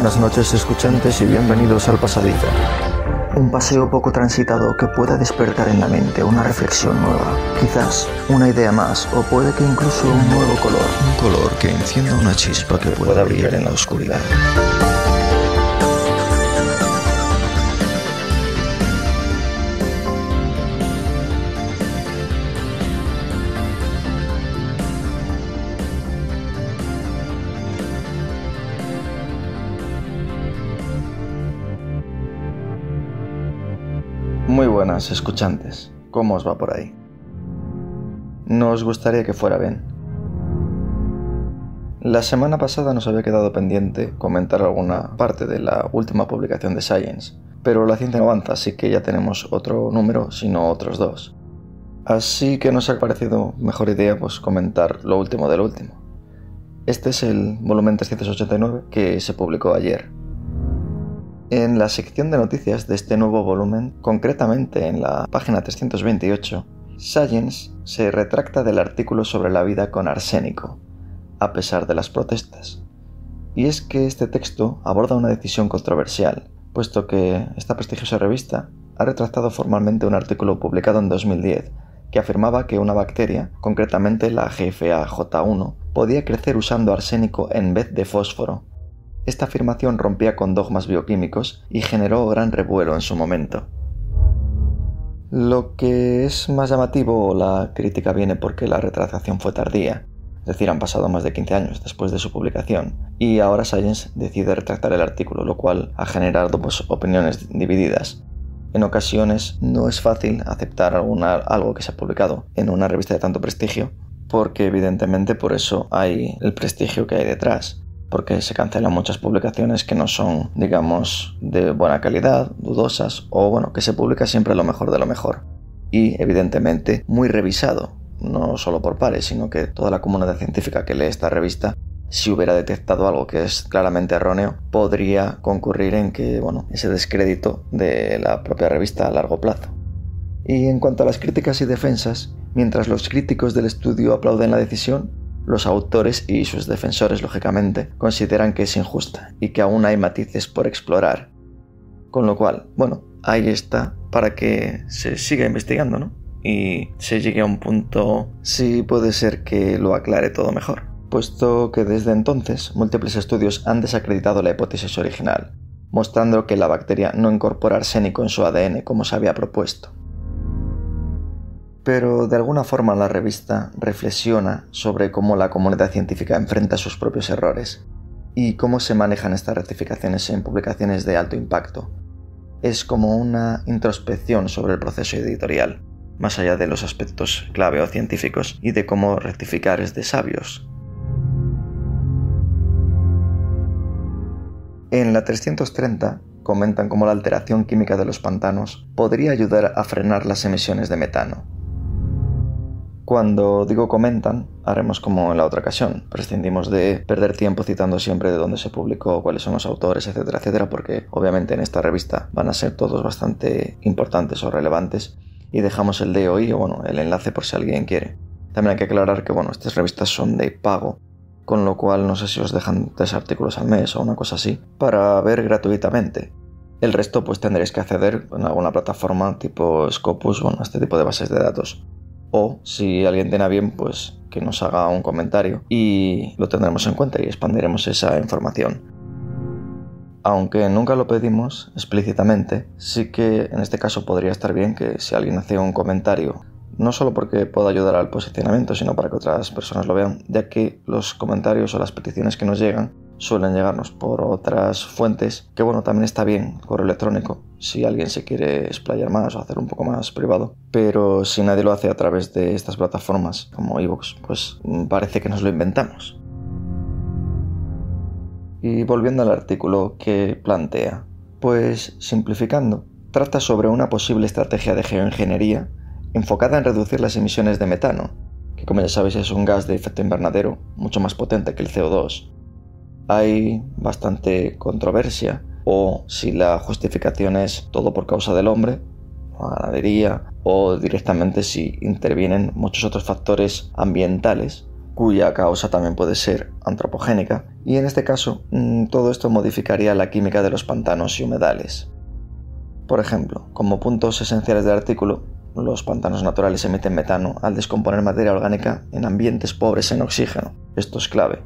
Buenas noches, escuchantes, y bienvenidos al Pasadito. Un paseo poco transitado que pueda despertar en la mente una reflexión nueva, quizás una idea más, o puede que incluso un nuevo color. Un color que encienda una chispa que pueda brillar en la oscuridad. Muy buenas, escuchantes. ¿Cómo os va por ahí? Nos gustaría que fuera bien. La semana pasada nos había quedado pendiente comentar alguna parte de la última publicación de Science, pero la ciencia no avanza, así que ya tenemos otro número, sino otros dos. Así que nos ha parecido mejor idea comentar lo último de lo último. Este es el volumen 389 que se publicó ayer. En la sección de noticias de este nuevo volumen, concretamente en la página 328, Science se retracta del artículo sobre la vida con arsénico, a pesar de las protestas. Y es que este texto aborda una decisión controversial, puesto que esta prestigiosa revista ha retractado formalmente un artículo publicado en 2010 que afirmaba que una bacteria, concretamente la GFAJ1, podía crecer usando arsénico en vez de fósforo. Esta afirmación rompía con dogmas bioquímicos y generó gran revuelo en su momento. Lo que es más llamativo, la crítica viene porque la retractación fue tardía, es decir, han pasado más de 15 años después de su publicación, y ahora Science decide retractar el artículo, lo cual ha generado opiniones divididas. En ocasiones no es fácil aceptar algo que se ha publicado en una revista de tanto prestigio, porque evidentemente por eso hay el prestigio que hay detrás. Porque se cancelan muchas publicaciones que no son, digamos, de buena calidad, dudosas, o que se publica siempre lo mejor de lo mejor. Y, evidentemente, muy revisado, no solo por pares, sino que toda la comunidad científica que lee esta revista, si hubiera detectado algo que es claramente erróneo, podría concurrir en que, ese descrédito de la propia revista a largo plazo. Y en cuanto a las críticas y defensas, mientras los críticos del estudio aplauden la decisión, los autores y sus defensores, lógicamente, consideran que es injusta y que aún hay matices por explorar. Con lo cual, ahí está para que se siga investigando, ¿no? Y se llegue a un punto, sí puede ser que lo aclare todo mejor, puesto que desde entonces múltiples estudios han desacreditado la hipótesis original, mostrando que la bacteria no incorpora arsénico en su ADN como se había propuesto. Pero de alguna forma la revista reflexiona sobre cómo la comunidad científica enfrenta sus propios errores y cómo se manejan estas rectificaciones en publicaciones de alto impacto. Es como una introspección sobre el proceso editorial, más allá de los aspectos clave o científicos, y de cómo rectificar es de sabios. En la 330 comentan cómo la alteración química de los pantanos podría ayudar a frenar las emisiones de metano. Cuando digo comentan, haremos como en la otra ocasión. Prescindimos de perder tiempo citando siempre de dónde se publicó, cuáles son los autores, etcétera, etcétera, porque obviamente en esta revista van a ser todos bastante importantes o relevantes, y dejamos el DOI o el enlace por si alguien quiere. También hay que aclarar que estas revistas son de pago, con lo cual no sé si os dejan 3 artículos al mes o una cosa así, para ver gratuitamente. El resto tendréis que acceder en alguna plataforma tipo Scopus o este tipo de bases de datos. O, si alguien tiene a bien, que nos haga un comentario y lo tendremos en cuenta y expandiremos esa información. Aunque nunca lo pedimos explícitamente, sí que en este caso podría estar bien que si alguien hace un comentario, no solo porque pueda ayudar al posicionamiento, sino para que otras personas lo vean, ya que los comentarios o las peticiones que nos llegan suelen llegarnos por otras fuentes, que también está bien, correo electrónico, si alguien se quiere explayar más o hacer un poco más privado, pero si nadie lo hace a través de estas plataformas como iVoox, parece que nos lo inventamos. Y volviendo al artículo que plantea, simplificando, trata sobre una posible estrategia de geoingeniería enfocada en reducir las emisiones de metano, que como ya sabéis es un gas de efecto invernadero mucho más potente que el CO2. Hay bastante controversia, o si la justificación es todo por causa del hombre, la ganadería, o directamente si intervienen muchos otros factores ambientales cuya causa también puede ser antropogénica, y en este caso todo esto modificaría la química de los pantanos y humedales. Por ejemplo, como puntos esenciales del artículo, los pantanos naturales emiten metano al descomponer materia orgánica en ambientes pobres en oxígeno. Esto es clave.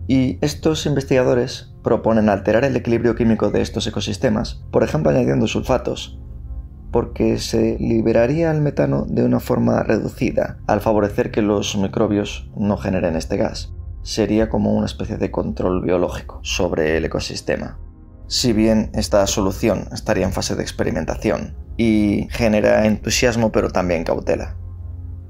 Y estos investigadores proponen alterar el equilibrio químico de estos ecosistemas, por ejemplo añadiendo sulfatos, porque se liberaría el metano de una forma reducida, al favorecer que los microbios no generen este gas. Sería como una especie de control biológico sobre el ecosistema. Si bien esta solución estaría en fase de experimentación y genera entusiasmo pero también cautela.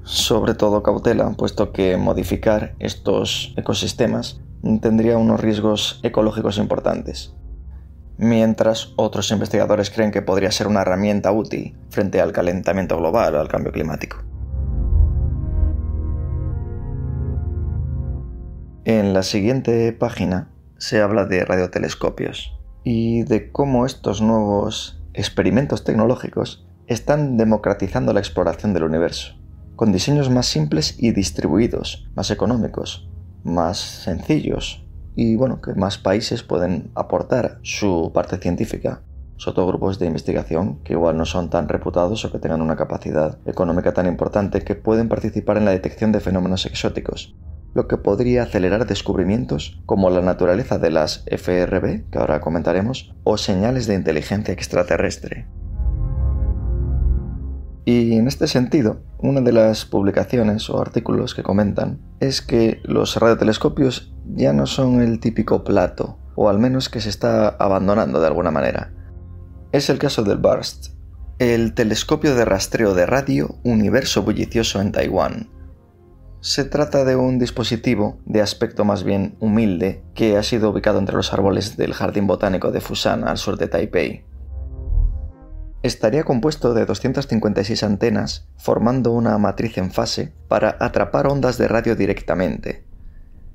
Sobre todo cautela, puesto que modificar estos ecosistemas tendría unos riesgos ecológicos importantes. Mientras otros investigadores creen que podría ser una herramienta útil frente al calentamiento global o al cambio climático. En la siguiente página se habla de radiotelescopios y de cómo estos nuevos experimentos tecnológicos están democratizando la exploración del universo, con diseños más simples y distribuidos, más económicos, más sencillos, y que más países pueden aportar su parte científica, sobre todo grupos de investigación que igual no son tan reputados o que tengan una capacidad económica tan importante que pueden participar en la detección de fenómenos exóticos, lo que podría acelerar descubrimientos como la naturaleza de las FRB, que ahora comentaremos, o señales de inteligencia extraterrestre. Y en este sentido, una de las publicaciones o artículos que comentan es que los radiotelescopios ya no son el típico plato, o al menos que se está abandonando de alguna manera. Es el caso del BARST, el telescopio de rastreo de radio Universo Bullicioso en Taiwán. Se trata de un dispositivo de aspecto más bien humilde que ha sido ubicado entre los árboles del Jardín Botánico de Fushan, al sur de Taipei. Estaría compuesto de 256 antenas, formando una matriz en fase para atrapar ondas de radio directamente.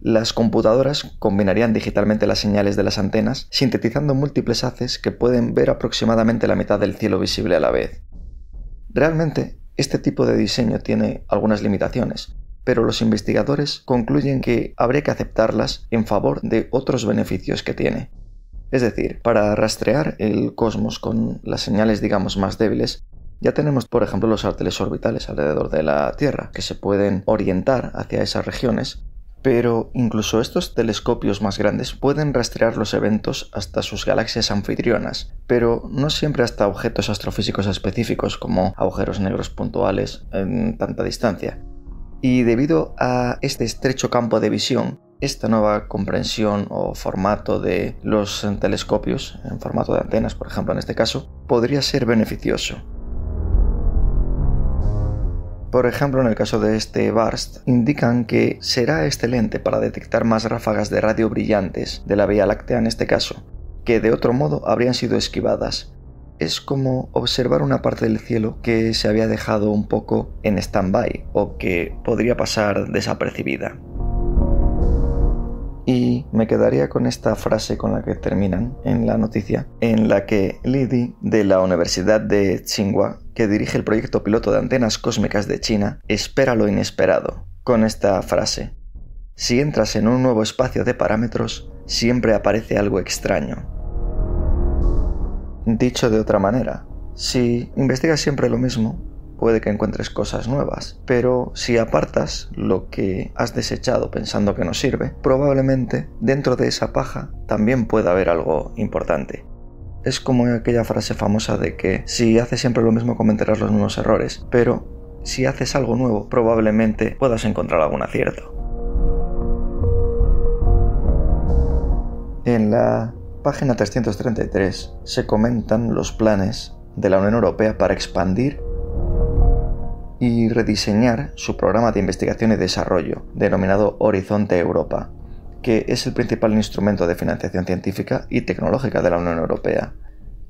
Las computadoras combinarían digitalmente las señales de las antenas, sintetizando múltiples haces que pueden ver aproximadamente la mitad del cielo visible a la vez. Realmente, este tipo de diseño tiene algunas limitaciones, pero los investigadores concluyen que habría que aceptarlas en favor de otros beneficios que tiene. Es decir, para rastrear el cosmos con las señales más débiles, ya tenemos por ejemplo los árteles orbitales alrededor de la Tierra, que se pueden orientar hacia esas regiones, pero incluso estos telescopios más grandes pueden rastrear los eventos hasta sus galaxias anfitrionas, pero no siempre hasta objetos astrofísicos específicos como agujeros negros puntuales en tanta distancia. Y debido a este estrecho campo de visión, esta nueva comprensión o formato de los telescopios, en formato de antenas, por ejemplo en este caso, podría ser beneficioso. Por ejemplo, en el caso de este BARST, indican que será excelente para detectar más ráfagas de radio brillantes de la Vía Láctea en este caso, que de otro modo habrían sido esquivadas. Es como observar una parte del cielo que se había dejado un poco en stand-by o que podría pasar desapercibida. Y me quedaría con esta frase con la que terminan en la noticia, en la que Li Di, de la Universidad de Tsinghua, que dirige el proyecto piloto de antenas cósmicas de China, espera lo inesperado, con esta frase: si entras en un nuevo espacio de parámetros, siempre aparece algo extraño. Dicho de otra manera, si investigas siempre lo mismo, puede que encuentres cosas nuevas, pero si apartas lo que has desechado pensando que no sirve, probablemente dentro de esa paja también pueda haber algo importante. Es como aquella frase famosa de que si haces siempre lo mismo cometerás los mismos errores, pero si haces algo nuevo probablemente puedas encontrar algún acierto. En la página 333 se comentan los planes de la Unión Europea para expandir y rediseñar su programa de investigación y desarrollo, denominado Horizonte Europa, que es el principal instrumento de financiación científica y tecnológica de la Unión Europea.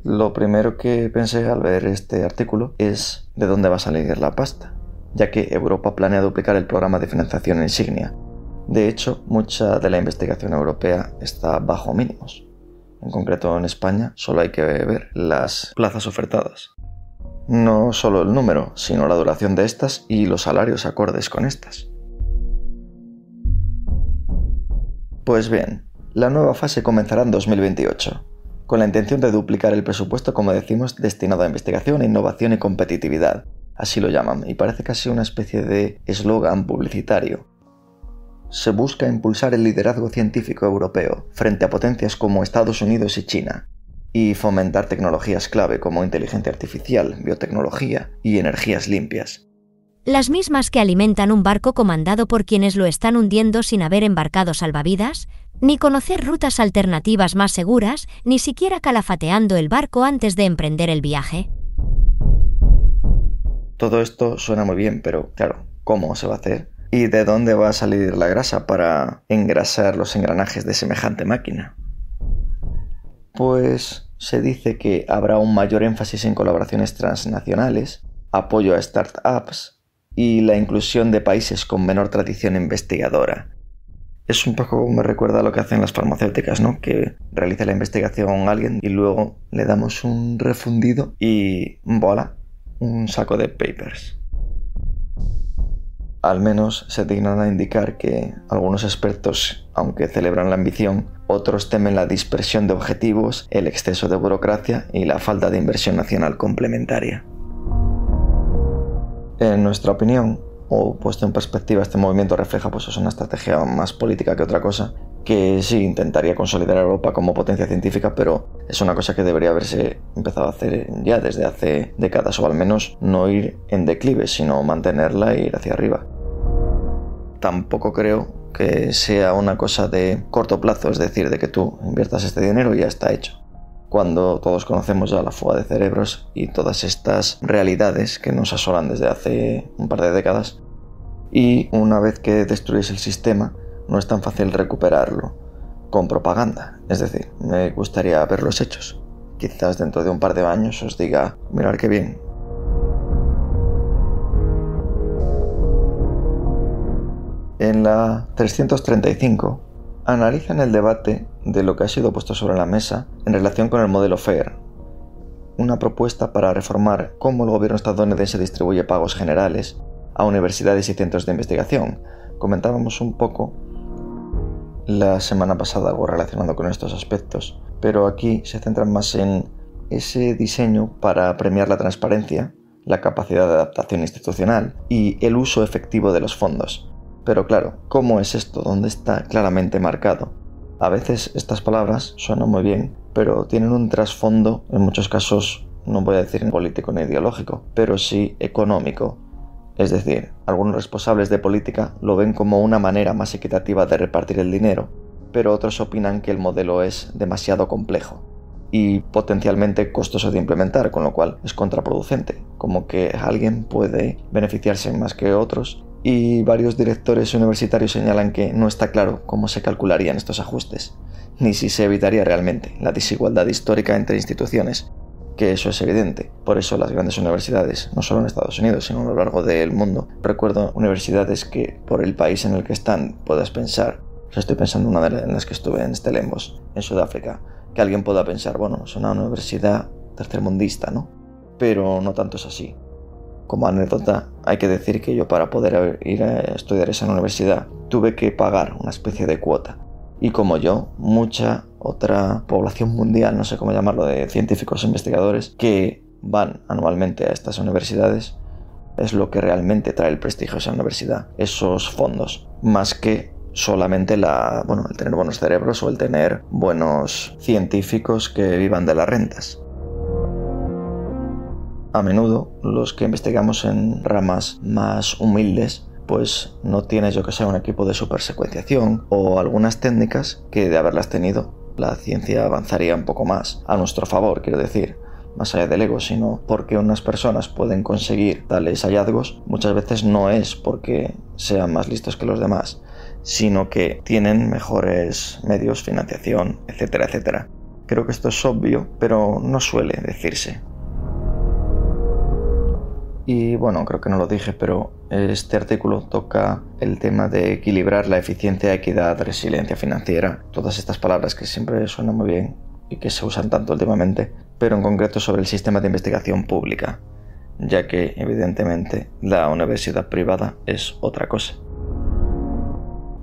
Lo primero que pensé al ver este artículo es de dónde va a salir la pasta, ya que Europa planea duplicar el programa de financiación insignia. De hecho, mucha de la investigación europea está bajo mínimos. En concreto en España solo hay que ver las plazas ofertadas. No solo el número, sino la duración de estas y los salarios acordes con estas. Pues bien, la nueva fase comenzará en 2028, con la intención de duplicar el presupuesto, como decimos, destinado a investigación, innovación y competitividad. Así lo llaman, y parece casi una especie de eslogan publicitario. Se busca impulsar el liderazgo científico europeo frente a potencias como Estados Unidos y China, y fomentar tecnologías clave como inteligencia artificial, biotecnología y energías limpias. Las mismas que alimentan un barco comandado por quienes lo están hundiendo sin haber embarcado salvavidas, ni conocer rutas alternativas más seguras, ni siquiera calafateando el barco antes de emprender el viaje. Todo esto suena muy bien, pero claro, ¿cómo se va a hacer? ¿Y de dónde va a salir la grasa para engrasar los engranajes de semejante máquina? Pues se dice que habrá un mayor énfasis en colaboraciones transnacionales, apoyo a startups y la inclusión de países con menor tradición investigadora. Es un poco como me recuerda a lo que hacen las farmacéuticas, ¿no? Que realiza la investigación alguien y luego le damos un refundido y ¡voilà! Un saco de papers. Al menos se dignan a indicar que algunos expertos, aunque celebran la ambición, otros temen la dispersión de objetivos, el exceso de burocracia y la falta de inversión nacional complementaria. En nuestra opinión, o puesto en perspectiva, este movimiento refleja pues una estrategia más política que otra cosa, que sí intentaría consolidar a Europa como potencia científica, pero es una cosa que debería haberse empezado a hacer ya desde hace décadas, o al menos no ir en declive, sino mantenerla e ir hacia arriba. Tampoco creo que sea una cosa de corto plazo, es decir, de que tú inviertas este dinero y ya está hecho, cuando todos conocemos ya la fuga de cerebros y todas estas realidades que nos asolan desde hace un par de décadas, y una vez que destruyes el sistema no es tan fácil recuperarlo con propaganda. Es decir, me gustaría ver los hechos. Quizás dentro de un par de años os diga, mirad qué bien. En la 335 analizan el debate de lo que ha sido puesto sobre la mesa en relación con el modelo FAIR, una propuesta para reformar cómo el gobierno estadounidense distribuye pagos generales a universidades y centros de investigación. Comentábamos un poco la semana pasada algo relacionado con estos aspectos, pero aquí se centran más en ese diseño para premiar la transparencia, la capacidad de adaptación institucional y el uso efectivo de los fondos. Pero claro, ¿cómo es esto? ¿Dónde está claramente marcado? A veces estas palabras suenan muy bien, pero tienen un trasfondo, en muchos casos, no voy a decir político ni ideológico, pero sí económico. Es decir, algunos responsables de política lo ven como una manera más equitativa de repartir el dinero, pero otros opinan que el modelo es demasiado complejo y potencialmente costoso de implementar, con lo cual es contraproducente, como que alguien puede beneficiarse más que otros, y varios directores universitarios señalan que no está claro cómo se calcularían estos ajustes, ni si se evitaría realmente la desigualdad histórica entre instituciones, que eso es evidente. Por eso las grandes universidades, no solo en Estados Unidos, sino a lo largo del mundo, recuerdo universidades que por el país en el que están puedas pensar, estoy pensando en una de las que estuve en Stellenbosch, en Sudáfrica, que alguien pueda pensar, bueno, es una universidad tercermundista, ¿no? Pero no tanto es así. Como anécdota, hay que decir que yo para poder ir a estudiar esa universidad tuve que pagar una especie de cuota. Y como yo, mucha otra población mundial, no sé cómo llamarlo, de científicos e investigadores que van anualmente a estas universidades, es lo que realmente trae el prestigio a esa universidad, esos fondos, más que solamente el tener buenos cerebros o el tener buenos científicos que vivan de las rentas. A menudo, los que investigamos en ramas más humildes, pues no tienes, yo que sé, un equipo de supersecuenciación o algunas técnicas que, de haberlas tenido, la ciencia avanzaría un poco más a nuestro favor, quiero decir, más allá del ego, sino porque unas personas pueden conseguir tales hallazgos, muchas veces no es porque sean más listos que los demás, sino que tienen mejores medios, financiación, etcétera, etcétera. Creo que esto es obvio, pero no suele decirse. Y bueno, creo que no lo dije, pero este artículo toca el tema de equilibrar la eficiencia, equidad, resiliencia financiera, todas estas palabras que siempre suenan muy bien y que se usan tanto últimamente, pero en concreto sobre el sistema de investigación pública, ya que evidentemente la universidad privada es otra cosa.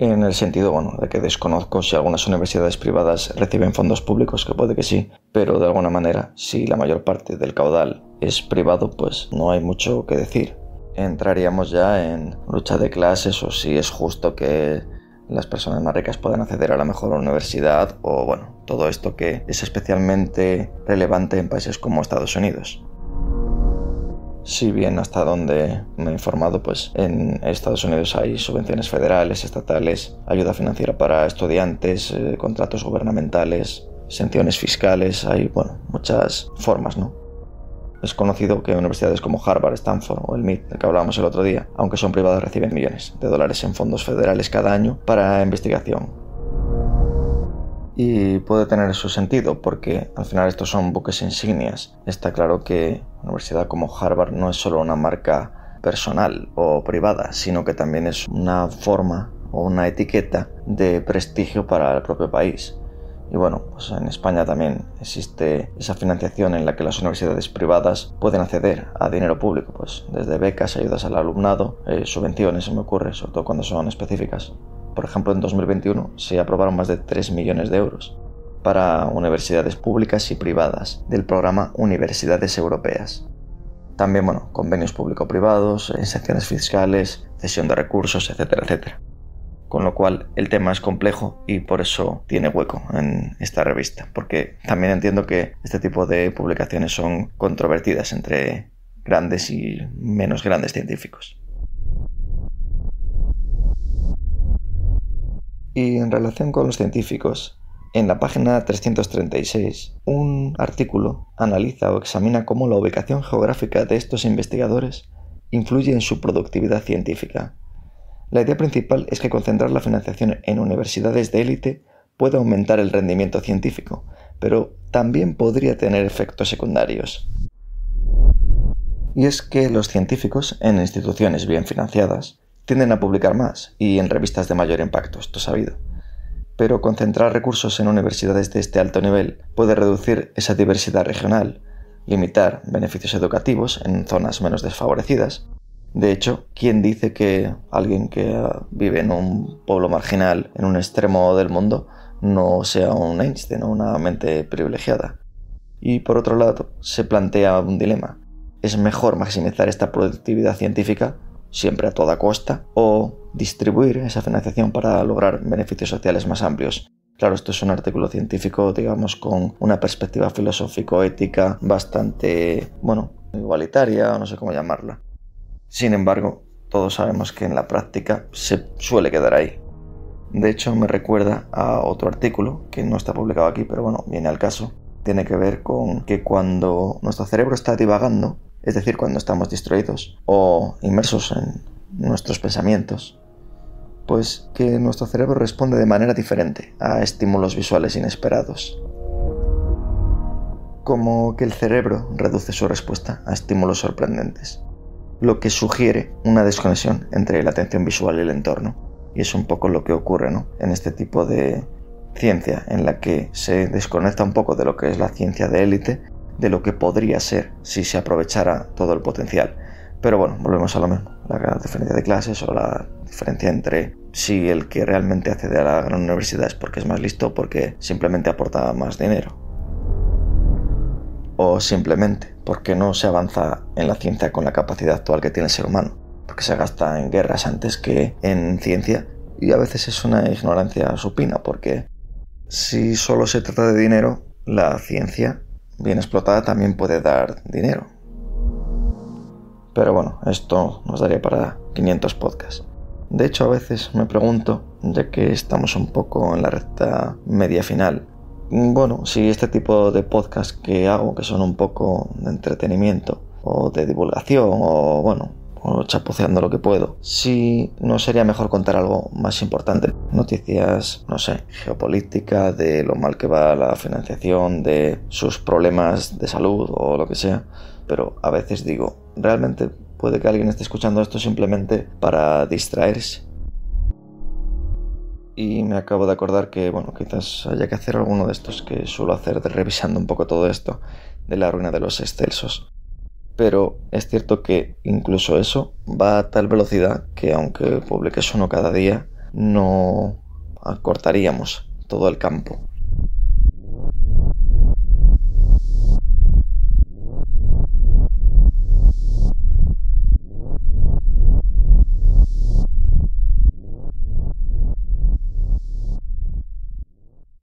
En el sentido, de que desconozco si algunas universidades privadas reciben fondos públicos, que puede que sí, pero de alguna manera, si la mayor parte del caudal es privado, pues no hay mucho que decir. Entraríamos ya en lucha de clases o si es justo que las personas más ricas puedan acceder a la mejor universidad o todo esto que es especialmente relevante en países como Estados Unidos. Si bien hasta donde me he informado, pues en Estados Unidos hay subvenciones federales, estatales, ayuda financiera para estudiantes, contratos gubernamentales, exenciones fiscales, hay muchas formas, ¿no? Es conocido que universidades como Harvard, Stanford o el MIT, del que hablábamos el otro día, aunque son privadas, reciben millones de dólares en fondos federales cada año para investigación. Y puede tener su sentido porque al final estos son buques insignias. Está claro que una universidad como Harvard no es solo una marca personal o privada, sino que también es una forma o una etiqueta de prestigio para el propio país. Y pues en España también existe esa financiación en la que las universidades privadas pueden acceder a dinero público, pues desde becas, ayudas al alumnado, subvenciones, se me ocurre, sobre todo cuando son específicas. Por ejemplo, en 2021 se aprobaron más de 3 millones de euros para universidades públicas y privadas del programa Universidades Europeas. También, convenios público-privados, exenciones fiscales, cesión de recursos, etcétera, etcétera. Con lo cual el tema es complejo y por eso tiene hueco en esta revista, porque también entiendo que este tipo de publicaciones son controvertidas entre grandes y menos grandes científicos. Y en relación con los científicos, en la página 336, un artículo analiza o examina cómo la ubicación geográfica de estos investigadores influye en su productividad científica. La idea principal es que concentrar la financiación en universidades de élite puede aumentar el rendimiento científico, pero también podría tener efectos secundarios. Y es que los científicos en instituciones bien financiadas tienden a publicar más y en revistas de mayor impacto, esto es sabido. Pero concentrar recursos en universidades de este alto nivel puede reducir esa diversidad regional, limitar beneficios educativos en zonas menos desfavorecidas. De hecho, ¿quién dice que alguien que vive en un pueblo marginal en un extremo del mundo no sea un Einstein o una mente privilegiada? Y por otro lado, se plantea un dilema. ¿Es mejor maximizar esta productividad científica siempre a toda costa o distribuir esa financiación para lograr beneficios sociales más amplios? Claro, esto es un artículo científico, digamos, con una perspectiva filosófico-ética bastante, igualitaria, o no sé cómo llamarla. Sin embargo, todos sabemos que en la práctica se suele quedar ahí. De hecho, me recuerda a otro artículo que no está publicado aquí, pero viene al caso. Tiene que ver con que cuando nuestro cerebro está divagando, es decir, cuando estamos distraídos o inmersos en nuestros pensamientos, pues que nuestro cerebro responde de manera diferente a estímulos visuales inesperados. Como que el cerebro reduce su respuesta a estímulos sorprendentes, lo que sugiere una desconexión entre la atención visual y el entorno. Y es un poco lo que ocurre, en este tipo de ciencia, en la que se desconecta un poco de lo que es la ciencia de élite, de lo que podría ser si se aprovechara todo el potencial. Pero volvemos a lo mismo, la diferencia de clases o la diferencia entre si el que realmente accede a la gran universidad es porque es más listo o porque simplemente aporta más dinero. O simplemente porque no se avanza en la ciencia con la capacidad actual que tiene el ser humano, porque se gasta en guerras antes que en ciencia, y a veces es una ignorancia supina, porque si solo se trata de dinero, la ciencia bien explotada también puede dar dinero. Pero esto nos daría para 500 podcasts. De hecho, a veces me pregunto, ya que estamos un poco en la recta media final, si este tipo de podcasts que hago, que son un poco de entretenimiento o de divulgación o chapuceando lo que puedo, si no sería mejor contar algo más importante, noticias, geopolítica, de lo mal que va la financiación, de sus problemas de salud o lo que sea. Pero a veces digo, realmente puede que alguien esté escuchando esto simplemente para distraerse. Y me acabo de acordar que, quizás haya que hacer alguno de estos que suelo hacer, revisando un poco todo esto de la ruina de los excelsos. Pero es cierto que incluso eso va a tal velocidad que aunque publiques uno cada día, no acortaríamos todo el campo.